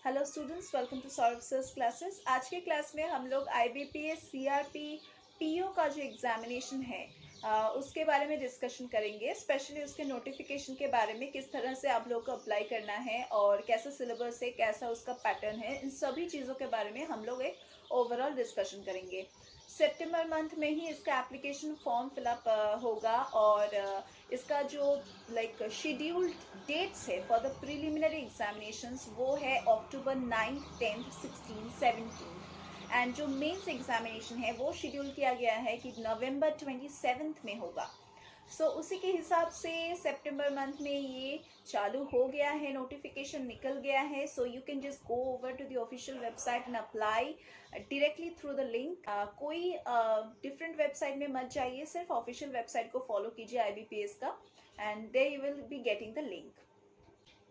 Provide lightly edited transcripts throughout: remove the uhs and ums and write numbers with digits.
Hello students, welcome to Saurabh sir's classes. आज के class में हम लोग IBPS CRP PO का जो एग्जामिनेशन है उसके बारे में डिस्कशन करेंगे। स्पेशली उसके नोटिफिकेशन के बारे में, किस तरह से आप लोग को अप्लाई करना है और कैसा सिलेबस है, कैसा उसका पैटर्न है, इन सभी चीज़ों के बारे में हम लोग एक ओवरऑल डिस्कशन करेंगे। सितंबर मंथ में ही इसका एप्लीकेशन फॉर्म फिलअप होगा और इसका जो शेड्यूल्ड डेट्स है फॉर द प्रिलिमिनरी एग्जामिनेशंस वो है अक्टूबर 9th 10th 16th 17th and जो मेंस एग्जामिनेशन है वो शेड्यूल किया गया है कि नवंबर 27th में होगा। उसी के हिसाब से सितंबर मंथ में ये चालू हो गया है, नोटिफिकेशन निकल गया है। So you can just go over to the official website and apply directly through the link. कोई डिफरेंट वेबसाइट में मत जाइए, सिर्फ ऑफिशियल वेबसाइट को फॉलो कीजिए IBPS का and there you will be getting the link.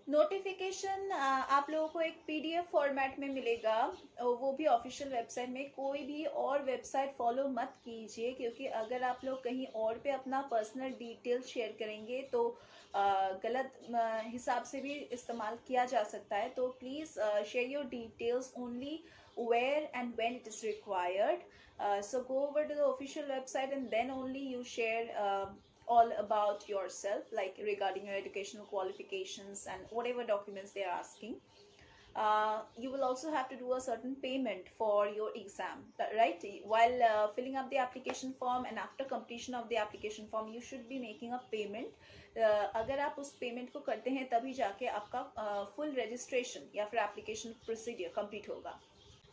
Notification आप लोगों को एक PDF फॉर्मेट में मिलेगा, वो भी ऑफिशियल वेबसाइट में। कोई भी और वेबसाइट फॉलो मत कीजिए, क्योंकि अगर आप लोग कहीं और पे अपना पर्सनल डिटेल शेयर करेंगे तो गलत हिसाब से भी इस्तेमाल किया जा सकता है। तो please share your details only where and when it is required. So go over to the official website and then only you share all about yourself, like regarding your educational qualifications and whatever documents they are asking. You will also have to do a certain payment for your exam, right? While filling up the application form and after completion of the application form you should be making a payment. अगर आप उस payment को करते हैं तभी जाके आपका full registration या फिर एप्लीकेशन प्रोसीडियर कंप्लीट होगा।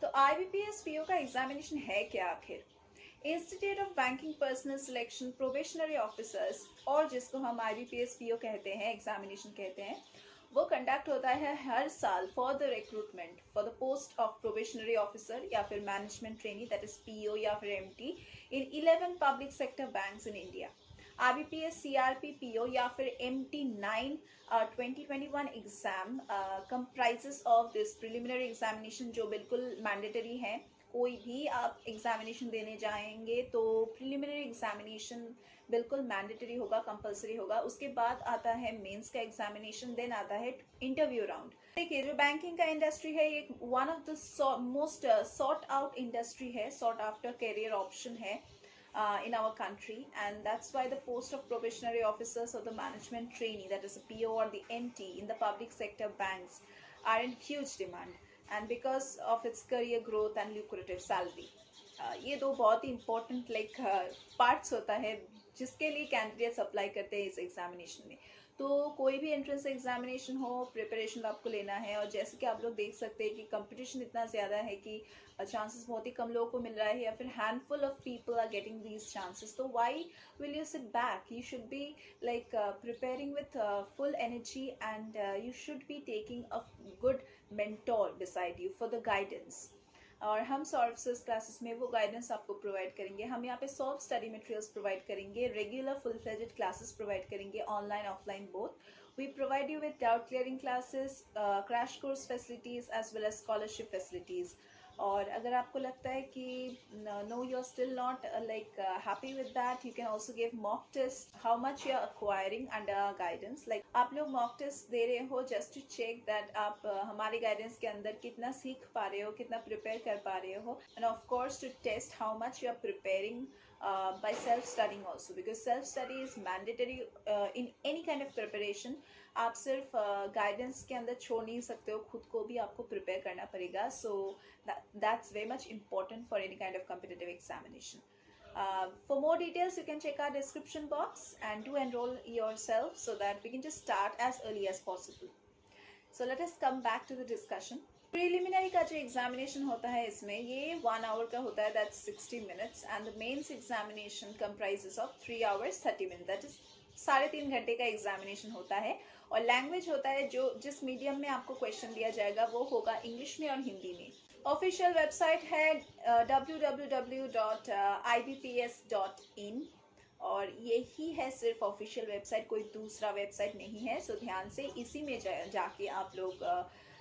तो IBPS PO का एग्जामिनेशन है क्या आखिर? Institute of banking personal selection probationary officers, और जिसको हम IBPS PO कहते हैं, एग्जामिनेशन कहते हैं, वो कंडक्ट होता है हर साल for the recruitment for the post of probationary officer या फिर management trainee, that is PO या फिर MT in 11 public sector banks in India. IBPS CRP PO या फिर MT9 2021 exam comprises of this preliminary examination, जो बिल्कुल mandatory है। कोई भी आप एग्जामिनेशन देने जाएंगे तो प्रिलिमिनरी एग्जामिनेशन बिल्कुल मैंडेटरी होगा, कंपलसरी होगा। उसके बाद आता है मेंस का एग्जामिनेशन, देन आता है इंटरव्यू राउंड। देखिए, जो बैंकिंग का इंडस्ट्री है ये one of the most sort out industry है, सॉट आफ्टर करियर ऑप्शन है in our country, and that's why the post of probationary officers or the management trainee, that is a PO or the MT in the public sector banks, are in huge demand, and because of its career growth and lucrative salary. ये दो बहुत ही important parts होता है जिसके लिए candidates apply करते हैं इस एग्जामिनेशन में। तो कोई भी एंट्रेंस एग्जामिनेशन हो, प्रिपरेशन आपको लेना है, और जैसे कि आप लोग देख सकते हैं कि कंपटीशन इतना ज़्यादा है कि चांसेस बहुत ही कम लोगों को मिल रहा है, या फिर handful of people are getting these chances. तो why will you sit back? You should be preparing with full energy, and you should be taking a good mentor beside you for the guidance. और हम Saurabh sir's classes में वो guidance आपको provide करेंगे। हम यहाँ पे सॉल्व स्टडी मटेरियल्स प्रोवाइड करेंगे, regular full fledged classes provide करेंगे, online offline both. We provide you with doubt clearing classes, crash course facilities as well as scholarship facilities. और अगर आपको लगता है कि no you are still not happy with that, you can also give mock test, how much you are acquiring under guidance. आप लोग mock test दे रहे हो जस्ट टू चेक दैट आप हमारे गाइडेंस के अंदर कितना सीख पा रहे हो, कितना प्रिपेयर कर पा रहे हो, and of course to test how much you are preparing by self-studying also, because self-study is mandatory in any kind of preparation. आप सिर्फ गाइडेंस के अंदर छोड़ नहीं सकते हो, खुद को भी आपको प्रिपेयर करना पड़ेगा। सो that's very much important for any kind of competitive examination. For more details you can check our description box and do enroll yourself so that we can just start as early as possible. So let us come back to the discussion. Preliminary का जो examination होता है इसमें ये 1 our का होता है, that's 60 minutes, and the mains examination comprises of 3 hours 30 minutes, that is 3.5 घंटे का एग्जामिनेशन होता है। और लैंग्वेज होता है, जो जिस मीडियम में आपको क्वेश्चन दिया जाएगा वो होगा इंग्लिश में और हिंदी में। ऑफिशियल वेबसाइट है www.ibps.in, और यही है सिर्फ ऑफिशियल वेबसाइट, कोई दूसरा वेबसाइट नहीं है। सो ध्यान से इसी में जाके आप लोग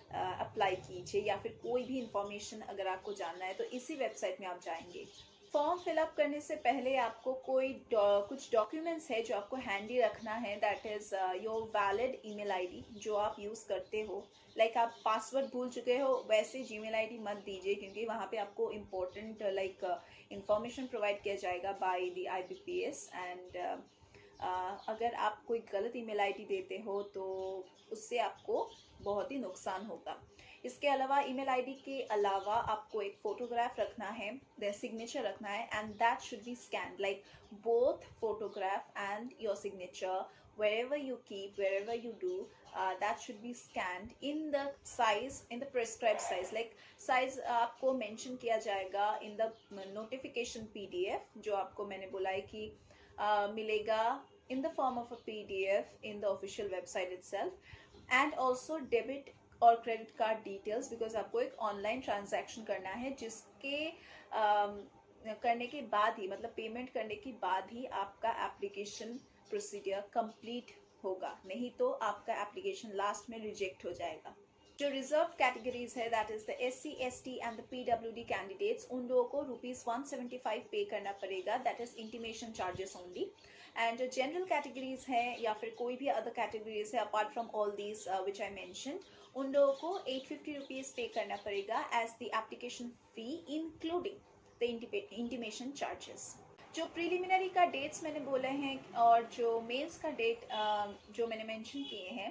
अप्लाई कीजिए, या फिर कोई भी इंफॉर्मेशन अगर आपको जानना है तो इसी वेबसाइट में आप जाएंगे। फॉर्म फिलअप करने से पहले आपको कोई कुछ डॉक्यूमेंट्स है जो आपको हैंडी रखना है, that is your valid email ID जो आप यूज़ करते हो। लाइक आप पासवर्ड भूल चुके हो, वैसे जीमेल आईडी मत दीजिए, क्योंकि वहाँ पे आपको इम्पोर्टेंट लाइक इंफॉर्मेशन प्रोवाइड किया जाएगा बाय द आईबीपीएस। एंड अगर आप कोई गलत ईमेल आईडी देते हो तो उससे आपको बहुत ही नुकसान होगा। इसके अलावा ईमेल आईडी के अलावा आपको एक फोटोग्राफ रखना है, द सिग्नेचर रखना है, and that should be scanned, like both photograph and your signature wherever you keep, wherever you do, that should be scanned in the size, in the prescribed size, like size आपको mention किया जाएगा in the notification PDF, जो आपको मैंने बोला है कि मिलेगा in the form of a PDF in the official website itself, and also debit और क्रेडिट कार्ड डिटेल्स, बिकॉज आपको एक ऑनलाइन ट्रांजैक्शन करना है जिसके करने के बाद ही, मतलब पेमेंट करने के बाद ही आपका एप्लीकेशन प्रोसीजर कंप्लीट होगा, नहीं तो आपका एप्लीकेशन लास्ट में रिजेक्ट हो जाएगा। जो रिजर्व कैटेगरीज है, that is the SC ST and the PWD candidates, उन लोगों को ₹175 पे करना पड़ेगा, that is intimation charges only. And जो जनरल कैटेगरीज है या फिर कोई भी अदर कैटेगरीज है apart from all these which I mention, उन लोगों को ₹850 पे करना पड़ेगा as the application fee including the intimation charges. जो प्रिलिमिनरी का डेट्स मैंने बोले हैं और जो मेंस का डेट जो मैंने मेंशन किए हैं,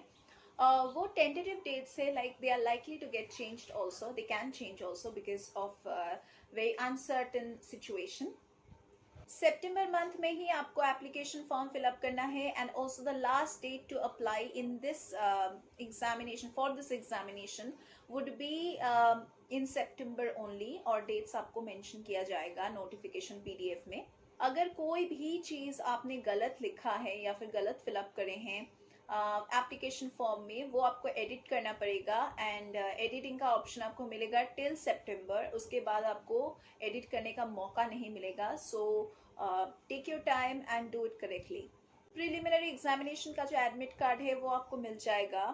वो टेंटेटिव डेट्स है, like they are likely to get changed also, they can change also because of very uncertain situation. सितंबर मंथ में ही आपको एप्लीकेशन फॉर्म फिलअप करना है, and also the last date to apply in this examination, for this examination would be in September only, और dates आपको mention किया जाएगा नोटिफिकेशन PDF में। अगर कोई भी चीज़ आपने गलत लिखा है या फिर गलत फिलअप करे हैं एप्लीकेशन फॉर्म में, वो आपको एडिट करना पड़ेगा, एंड एडिटिंग का ऑप्शन आपको मिलेगा टिल सितंबर, उसके बाद आपको एडिट करने का मौका नहीं मिलेगा। So take your time and do it correctly. Preliminary examination का जो एडमिट कार्ड है वो आपको मिल जाएगा,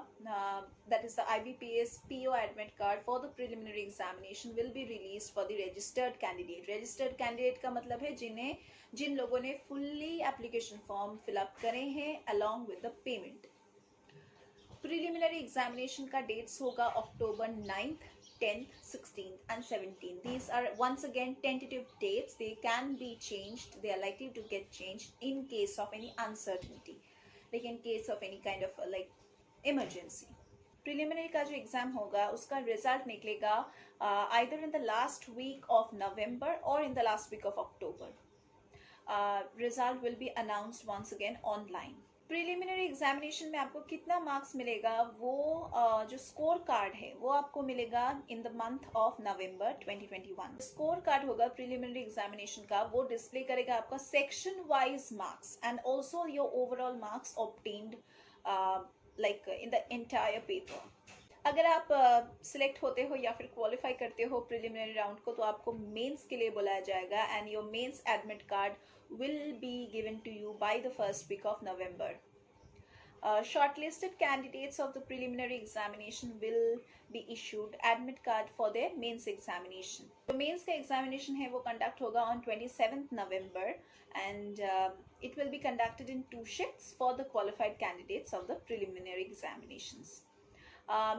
that is the IBPS PO admit card for the preliminary examination will be release for the registered candidate. Registered candidate का मतलब है जिन लोगों ने फुल्ली एप्लीकेशन फॉर्म फिलअप करे हैं along with the payment. Preliminary examination का डेट्स होगा October 9th, 10th, 16th and 17th. These are once again tentative dates. They can be changed. They are likely to get changed in case of any uncertainty, like in case of any kind of like emergency. Preliminary का जो exam होगा उसका result निकलेगा either in the last week of November or in the last week of October. Result will be announced once again online. Preliminary examination में आपको कितना marks मिलेगा, वो जो स्कोर कार्ड है वो आपको मिलेगा इन the month of November 2021। Score card होगा प्रिलिमिनरी एग्जामिनेशन का, वो डिस्प्ले करेगा आपका section wise marks and also your overall marks obtained like in the entire paper. अगर आप सिलेक्ट होते हो या फिर क्वालिफाई करते हो प्रिलिमिनरी राउंड को, तो आपको मेंस के लिए बुलाया जाएगा, and your mains admit card will be given to you by the first week of November. Shortlisted candidates of the preliminary examination will be issued admit card for their mains examination. तो mains का examination है वो conduct होगा on 27th November, and it will be conducted in 2 shifts for the qualified candidates of the preliminary examinations.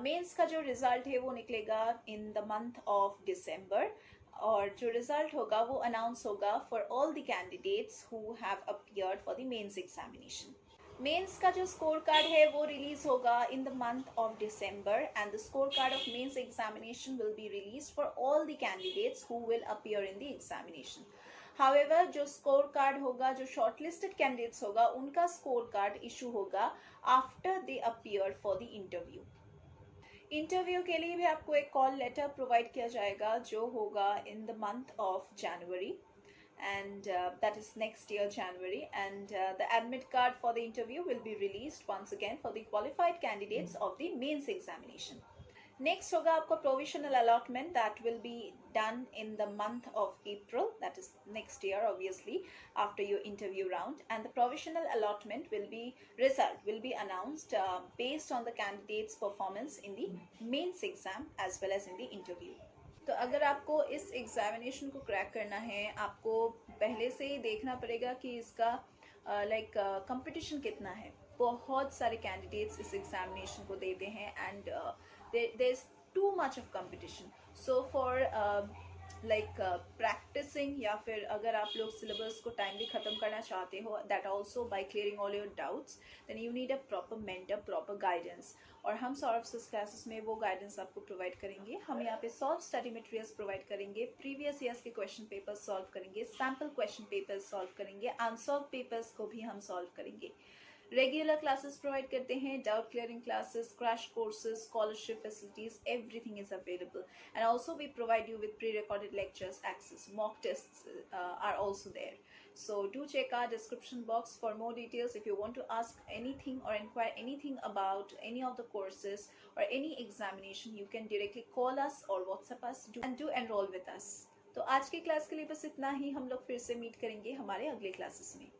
Mains का जो result है वो निकलेगा in the month of December, और जो रिजल्ट होगा वो अनाउंस होगा for all the candidates who have appeared for the mains examination. Mains का जो स्कोर कार्ड है वो रिलीज होगा in the month of December, and the score card of mains examination will be release for all the candidates who will appear in the examination. However जो score card होगा, जो shortlisted candidates होगा, उनका score card issue होगा after they appear for the interview. Interview के लिए भी आपको एक कॉल लेटर प्रोवाइड किया जाएगा जो होगा in the month of January, and that is next year January, and the admit card for the interview will be released once again for the qualified candidates of the mains examination. Next होगा आपका provisional allotment, that will be done in the month of April, that is next year obviously after your interview round, and the provisional allotment result will be announced based on the candidate's performance in the mains exam as well as in the interview. तो अगर आपको इस examination को crack करना है, आपको पहले से ही देखना पड़ेगा कि इसका कंपटीशन कितना है। बहुत सारे कैंडिडेट्स इस एग्जामिनेशन को देते हैं and there is too much of competition. So for practising, या फिर अगर आप लोग सिलेबस को टाइमली ख़त्म करना चाहते हो, that also by clearing all your doubts, then you need a proper mentor, proper guidance. और हम सौरभ सिस क्लासेस में वो गाइडेंस आपको प्रोवाइड करेंगे। हम यहाँ पे सॉल्व स्टडी मटेरियल्स प्रोवाइड करेंगे, प्रीवियस ईयर्स के क्वेश्चन पेपर्स सॉल्व करेंगे, सैम्पल क्वेश्चन पेपर्स सॉल्व करेंगे, अनसॉल्व पेपर्स को भी हम सॉल्व करेंगे। रेगुलर क्लासेस प्रोवाइड करते हैं, doubt clearing classes, crash courses, scholarship facilities, everything is available. And also we provide you with pre-recorded lectures access. Mock tests are also there. So do check our description box for more details. If you want to ask anything or inquire anything about any of the courses or any examination, you can directly call us or WhatsApp us and do enroll with us. तो आज की class के लिए बस इतना ही। हम लोग फिर से मीट करेंगे हमारे अगले क्लासेस में।